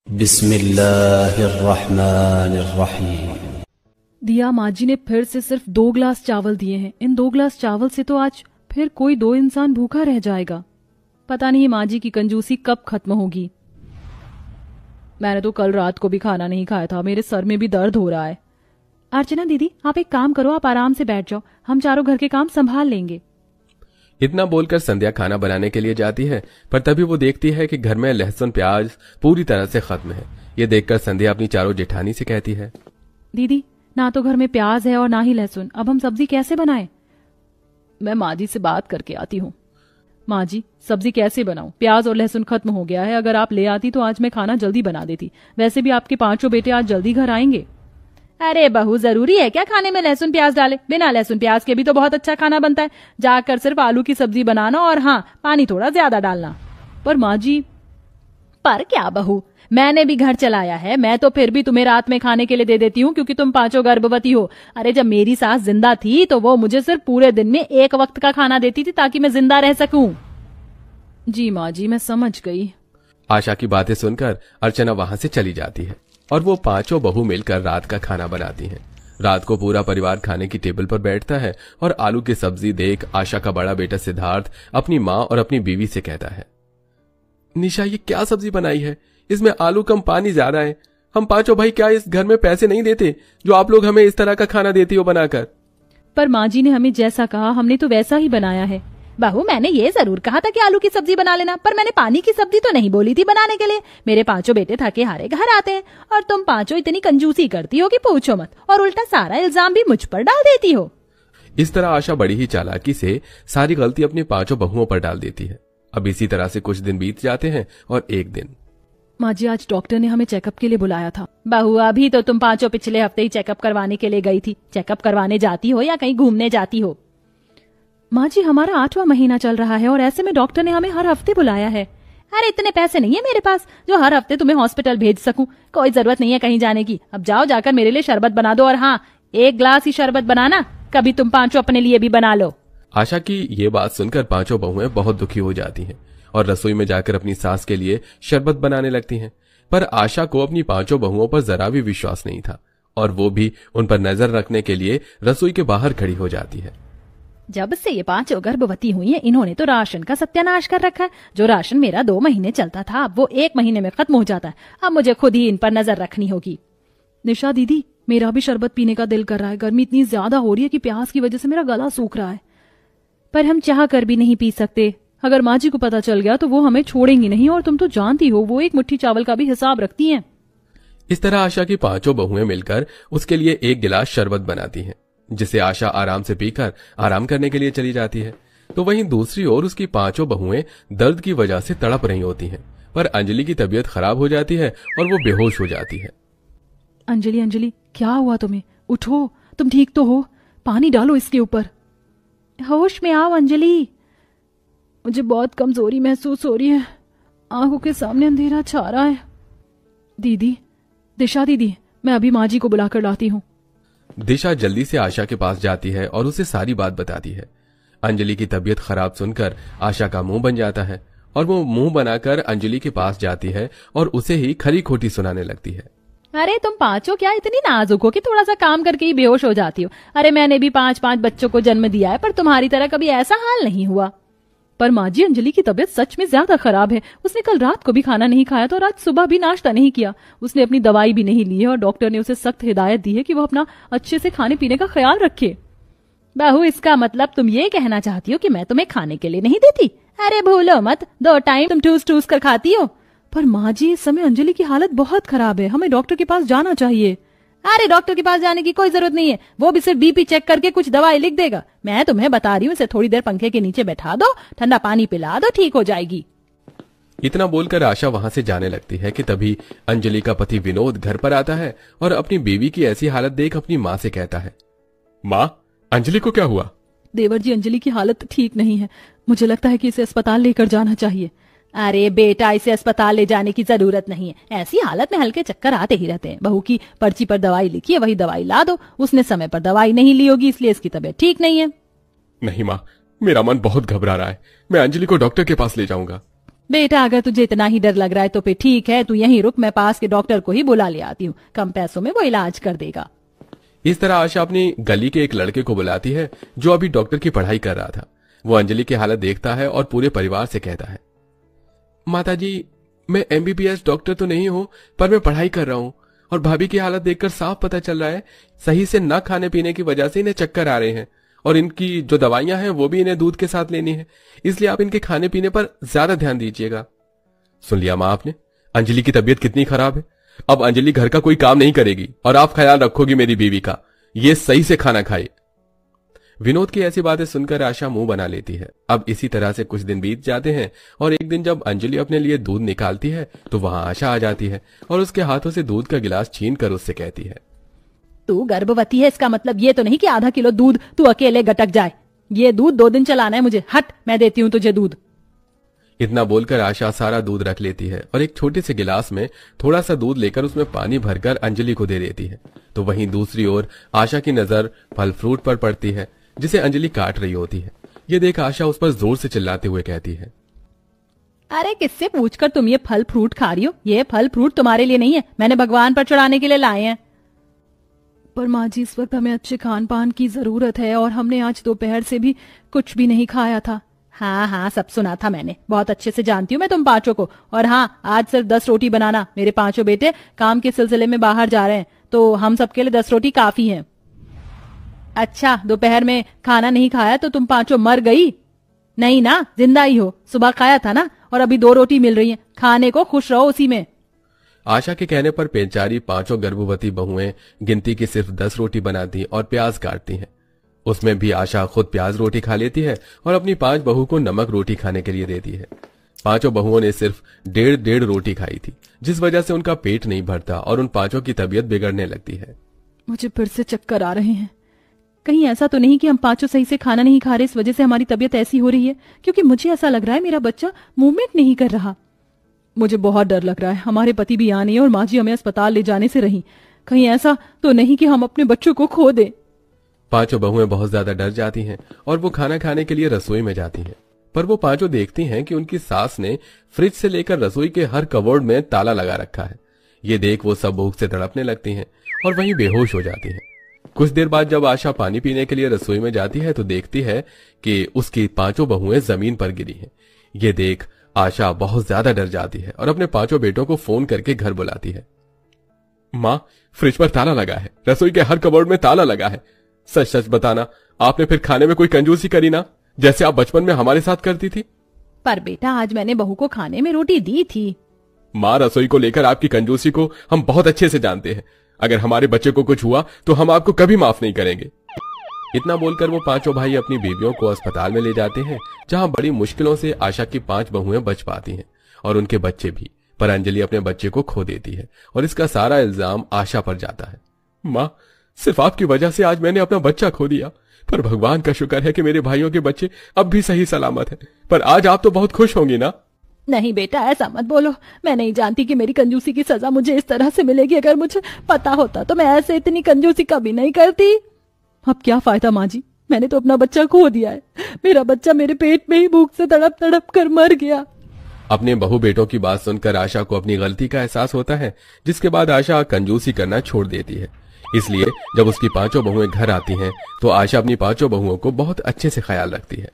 बिस्मिल्लाहिर्रहमानिर्रहीम। दिया, माँ जी ने फिर से सिर्फ 2 गिलास चावल दिए हैं। इन 2 गिलास चावल से तो आज फिर कोई 2 इंसान भूखा रह जाएगा। पता नहीं माँ जी की कंजूसी कब खत्म होगी। मैंने तो कल रात को भी खाना नहीं खाया था, मेरे सर में भी दर्द हो रहा है। अर्चना दीदी, आप एक काम करो, आप आराम से बैठ जाओ, हम चारों घर के काम संभाल लेंगे। इतना बोलकर संध्या खाना बनाने के लिए जाती है, पर तभी वो देखती है कि घर में लहसुन प्याज पूरी तरह से खत्म है। ये देखकर संध्या अपनी चारों जेठानी से कहती है, दीदी, ना तो घर में प्याज है और ना ही लहसुन, अब हम सब्जी कैसे बनाएं? मैं माँ जी से बात करके आती हूँ। माँ जी, सब्जी कैसे बनाऊं? प्याज और लहसुन खत्म हो गया है। अगर आप ले आती तो आज मैं खाना जल्दी बना देती। वैसे भी आपके 5 बेटे आज जल्दी घर आएंगे। अरे बहू, जरूरी है क्या खाने में लहसुन प्याज डाले? बिना लहसुन प्याज के भी तो बहुत अच्छा खाना बनता है। जाकर सिर्फ आलू की सब्जी बनाना और हाँ, पानी थोड़ा ज्यादा डालना। पर माँ जी। पर क्या बहू, मैंने भी घर चलाया है। मैं तो फिर भी तुम्हें रात में खाने के लिए दे देती हूँ, क्योंकि तुम 5 गर्भवती हो। अरे जब मेरी सास जिंदा थी तो वो मुझे सिर्फ पूरे दिन में 1 वक्त का खाना देती थी, ताकि मैं जिंदा रह सकूं। जी माँ जी, मैं समझ गई। आशा की बातें सुनकर अर्चना वहां से चली जाती है और वो 5 बहू मिलकर रात का खाना बनाती हैं। रात को पूरा परिवार खाने की टेबल पर बैठता है और आलू की सब्जी देख आशा का बड़ा बेटा सिद्धार्थ अपनी माँ और अपनी बीवी से कहता है, निशा, ये क्या सब्जी बनाई है? इसमें आलू कम पानी ज्यादा है। हम 5 भाई क्या इस घर में पैसे नहीं देते जो आप लोग हमें इस तरह का खाना देती हो बनाकर? पर माँ जी ने हमें जैसा कहा हमने तो वैसा ही बनाया है। बहू, मैंने ये जरूर कहा था कि आलू की सब्जी बना लेना, पर मैंने पानी की सब्जी तो नहीं बोली थी बनाने के लिए। मेरे 5 बेटे थके हारे घर आते हैं और तुम 5 इतनी कंजूसी करती हो कि पूछो मत, और उल्टा सारा इल्जाम भी मुझ पर डाल देती हो। इस तरह आशा बड़ी ही चालाकी से सारी गलती अपनी 5 बहुओं पर डाल देती है। अब इसी तरह से कुछ दिन बीत जाते हैं और एक दिन, माँ जी, आज डॉक्टर ने हमें चेकअप के लिए बुलाया था। बहू, अभी तो तुम 5 पिछले हफ्ते ही चेकअप करवाने के लिए गई थी। चेकअप करवाने जाती हो या कहीं घूमने जाती हो? माँ जी, हमारा 8वां महीना चल रहा है और ऐसे में डॉक्टर ने हमें हर हफ्ते बुलाया है। अरे इतने पैसे नहीं है मेरे पास जो हर हफ्ते तुम्हें हॉस्पिटल भेज सकूं। कोई जरूरत नहीं है कहीं जाने की। अब जाओ, जाकर मेरे लिए शरबत बना दो, और हाँ, 1 गिलास ही शरबत बनाना, कभी तुम 5 अपने लिए भी बना लो। आशा की ये बात सुनकर 5 बहुएं बहुत दुखी हो जाती हैं और रसोई में जाकर अपनी सास के लिए शरबत बनाने लगती हैं। पर आशा को अपनी 5 बहुओं पर जरा भी विश्वास नहीं था और वो भी उन पर नजर रखने के लिए रसोई के बाहर खड़ी हो जाती है। जब से ये 5 गर्भवती हुई हैं, इन्होंने तो राशन का सत्यानाश कर रखा है। जो राशन मेरा 2 महीने चलता था, अब वो 1 महीने में खत्म हो जाता है। अब मुझे खुद ही इन पर नजर रखनी होगी। निशा दीदी, मेरा भी शरबत पीने का दिल कर रहा है। गर्मी इतनी ज्यादा हो रही है कि प्यास की वजह से मेरा गला सूख रहा है, पर हम चाह कर भी नहीं पी सकते। अगर माँ जी को पता चल गया तो वो हमें छोड़ेंगी नहीं, और तुम तो जानती हो वो 1 मुट्ठी चावल का भी हिसाब रखती हैं। इस तरह आशा की 5 बहुएं मिलकर उसके लिए 1 गिलास शरबत बनाती हैं, जिसे आशा आराम से पीकर आराम करने के लिए चली जाती है। तो वहीं दूसरी ओर उसकी 5 बहुएं दर्द की वजह से तड़प रही होती हैं, पर अंजलि की तबीयत खराब हो जाती है और वो बेहोश हो जाती है। अंजलि, अंजलि, क्या हुआ तुम्हें? उठो, तुम ठीक तो हो? पानी डालो इसके ऊपर। होश में आओ अंजलि। मुझे बहुत कमजोरी महसूस हो रही है, आंखों के सामने अंधेरा छा रहा है। दीदी, दिशा दीदी, मैं अभी माँ जी को बुलाकर लाती हूँ। दिशा जल्दी से आशा के पास जाती है और उसे सारी बात बताती है। अंजलि की तबीयत खराब सुनकर आशा का मुंह बन जाता है और वो मुंह बनाकर अंजलि के पास जाती है और उसे ही खरी खोटी सुनाने लगती है। अरे तुम 5 क्या इतनी नाजुक हो कि थोड़ा सा काम करके ही बेहोश हो जाती हो? अरे मैंने भी 5 बच्चों को जन्म दिया है, पर तुम्हारी तरह कभी ऐसा हाल नहीं हुआ। पर माँ जी, अंजलि की तबीयत सच में ज्यादा खराब है। उसने कल रात को भी खाना नहीं खाया था और आज सुबह भी नाश्ता नहीं किया। उसने अपनी दवाई भी नहीं ली है और डॉक्टर ने उसे सख्त हिदायत दी है कि वो अपना अच्छे से खाने पीने का ख्याल रखे। बहू, इसका मतलब तुम ये कहना चाहती हो कि मैं तुम्हें खाने के लिए नहीं देती? अरे भूलो मत, 2 टाइम तुम ठूस ठूस कर खाती हो। पर माँ जी, इस समय अंजलि की हालत बहुत खराब है, हमें डॉक्टर के पास जाना चाहिए। अरे डॉक्टर के पास जाने की कोई जरूरत नहीं है, वो भी सिर्फ बीपी चेक करके कुछ दवाई लिख देगा। मैं तुम्हें बता रही हूँ, इसे थोड़ी देर पंखे के नीचे बैठा दो, ठंडा पानी पिला दो, ठीक हो जाएगी। इतना बोलकर आशा वहां से जाने लगती है कि तभी अंजलि का पति विनोद घर पर आता है और अपनी बीवी की ऐसी हालत देख अपनी माँ से कहता है, माँ, अंजलि को क्या हुआ? देवर जी, अंजलि की हालत ठीक नहीं है। मुझे लगता है कि इसे अस्पताल लेकर जाना चाहिए। अरे बेटा, इसे अस्पताल ले जाने की जरूरत नहीं है। ऐसी हालत में हल्के चक्कर आते ही रहते हैं। बहू की पर्ची पर दवाई लिखी है, वही दवाई ला दो। उसने समय पर दवाई नहीं ली होगी, इसलिए इसकी तबीयत ठीक नहीं है। नहीं माँ, मेरा मन बहुत घबरा रहा है। मैं अंजलि को डॉक्टर के पास ले जाऊंगा। बेटा अगर तुझे इतना ही डर लग रहा है तो फिर ठीक है, तू यहीं रुक, मैं पास के डॉक्टर को ही बुला ले आती हूँ, कम पैसों में वो इलाज कर देगा। इस तरह आशा अपनी गली के एक लड़के को बुलाती है जो अभी डॉक्टर की पढ़ाई कर रहा था। वो अंजलि की हालत देखता है और पूरे परिवार से कहता है, माताजी मैं MBBS डॉक्टर तो नहीं हूं, पर मैं पढ़ाई कर रहा हूं और भाभी की हालत देखकर साफ पता चल रहा है सही से न खाने पीने की वजह से इन्हें चक्कर आ रहे हैं और इनकी जो दवाइयां हैं वो भी इन्हें दूध के साथ लेनी है, इसलिए आप इनके खाने पीने पर ज्यादा ध्यान दीजिएगा। सुन लिया माँ आपने, अंजलि की तबीयत कितनी खराब है। अब अंजलि घर का कोई काम नहीं करेगी और आप ख्याल रखोगी मेरी बीवी का, ये सही से खाना खाए। विनोद की ऐसी बातें सुनकर आशा मुंह बना लेती है। अब इसी तरह से कुछ दिन बीत जाते हैं और एक दिन जब अंजलि अपने लिए दूध निकालती है तो वहां आशा आ जाती है और उसके हाथों से दूध का गिलास छीन कर उससे कहती है, तू गर्भवती है, इसका मतलब ये तो नहीं कि आधा किलो दूध तू अकेले गटक जाए। ये दूध 2 दिन चलाना है मुझे, हट, मैं देती हूँ तुझे दूध। इतना बोलकर आशा सारा दूध रख लेती है और एक छोटे से गिलास में थोड़ा सा दूध लेकर उसमें पानी भरकर अंजलि को दे देती है। तो वहीं दूसरी ओर आशा की नजर फल फ्रूट पर पड़ती है जिसे अंजलि काट रही होती है। ये देख आशा उस पर जोर से चिल्लाते हुए कहती है, अरे किससे पूछकर तुम ये फल फ्रूट खा रही हो? ये फल फ्रूट तुम्हारे लिए नहीं है, मैंने भगवान पर चढ़ाने के लिए लाए हैं। पर माँ जी इस वक्त हमें अच्छे खान पान की जरूरत है और हमने आज दोपहर से भी कुछ भी नहीं खाया था। हाँ हाँ, सब सुना था मैंने, बहुत अच्छे से जानती हूँ मैं तुम पांचों को। और हाँ, आज सिर्फ 10 रोटी बनाना, मेरे 5 बेटे काम के सिलसिले में बाहर जा रहे हैं तो हम सबके लिए 10 रोटी काफी है। अच्छा, दोपहर में खाना नहीं खाया तो तुम 5 मर गई? नहीं ना, जिंदा ही हो, सुबह खाया था ना, और अभी 2 रोटी मिल रही है, खाने को खुश रहो उसी में। आशा के कहने पर बेचारी 5 गर्भवती बहुएं गिनती की सिर्फ 10 रोटी बनाती और प्याज काटती हैं। उसमें भी आशा खुद प्याज रोटी खा लेती है और अपनी 5 बहू को नमक रोटी खाने के लिए देती है। 5 बहुओं ने सिर्फ 1.5 रोटी खाई थी, जिस वजह से उनका पेट नहीं भरता और उन 5 की तबीयत बिगड़ने लगती है। मुझे फिर से चक्कर आ रहे हैं। कहीं ऐसा तो नहीं कि हम 5 सही से खाना नहीं खा रहे, इस वजह से हमारी तबीयत ऐसी हो रही है? क्योंकि मुझे ऐसा लग रहा है मेरा बच्चा मूवमेंट नहीं कर रहा। मुझे बहुत डर लग रहा है, हमारे पति भी यहाँ नहीं और माँ जी हमें अस्पताल ले जाने से रही। कहीं ऐसा तो नहीं कि हम अपने बच्चों को खो दें। 5 बहुएं बहुत ज्यादा डर जाती हैं और वो खाना खाने के लिए रसोई में जाती हैं। पर वो 5 देखती हैं कि उनकी सास ने फ्रिज से लेकर रसोई के हर कबोर्ड में ताला लगा रखा है। ये देख वो सब भूख से तड़पने लगती हैं और वहीं बेहोश हो जाती हैं। कुछ देर बाद जब आशा पानी पीने के लिए रसोई में जाती है तो देखती है कि उसकी 5 बहुएं जमीन पर गिरी हैं। ये देख आशा बहुत ज्यादा डर जाती है और अपने 5 बेटों को फोन करके घर बुलाती है। माँ, फ्रिज पर ताला लगा है, रसोई के हर कबोर्ड में ताला लगा है, सच सच बताना आपने फिर खाने में कोई कंजूसी करी ना, जैसे आप बचपन में हमारे साथ करती थी? पर बेटा आज मैंने बहू को खाने में रोटी दी थी। माँ, रसोई को लेकर आपकी कंजूसी को हम बहुत अच्छे से जानते हैं। अगर हमारे बच्चे को कुछ हुआ तो हम आपको कभी माफ नहीं करेंगे। इतना बोलकर वो 5 भाई अपनी बीवियों को अस्पताल में ले जाते हैं, जहां बड़ी मुश्किलों से आशा की 5 बहुएं बच पाती हैं और उनके बच्चे भी। पर अंजलि अपने बच्चे को खो देती है और इसका सारा इल्जाम आशा पर जाता है। माँ, सिर्फ आपकी वजह से आज मैंने अपना बच्चा खो दिया, पर भगवान का शुक्र है कि मेरे भाइयों के बच्चे अब भी सही सलामत हैं। पर आज आप तो बहुत खुश होंगी ना? नहीं बेटा, ऐसा मत बोलो। मैं नहीं जानती कि मेरी कंजूसी की सजा मुझे इस तरह से मिलेगी। अगर मुझे पता होता तो मैं ऐसे इतनी कंजूसी कभी नहीं करती। अब क्या फायदा माँ जी, मैंने तो अपना बच्चा खो दिया है। मेरा बच्चा मेरे पेट में ही भूख से तड़प तड़प कर मर गया। अपने बहू बेटों की बात सुनकर आशा को अपनी गलती का एहसास होता है, जिसके बाद आशा कंजूसी करना छोड़ देती है। इसलिए जब उसकी 5 बहुएं घर आती हैं तो आशा अपनी 5 बहुओं को बहुत अच्छे से ख्याल रखती है।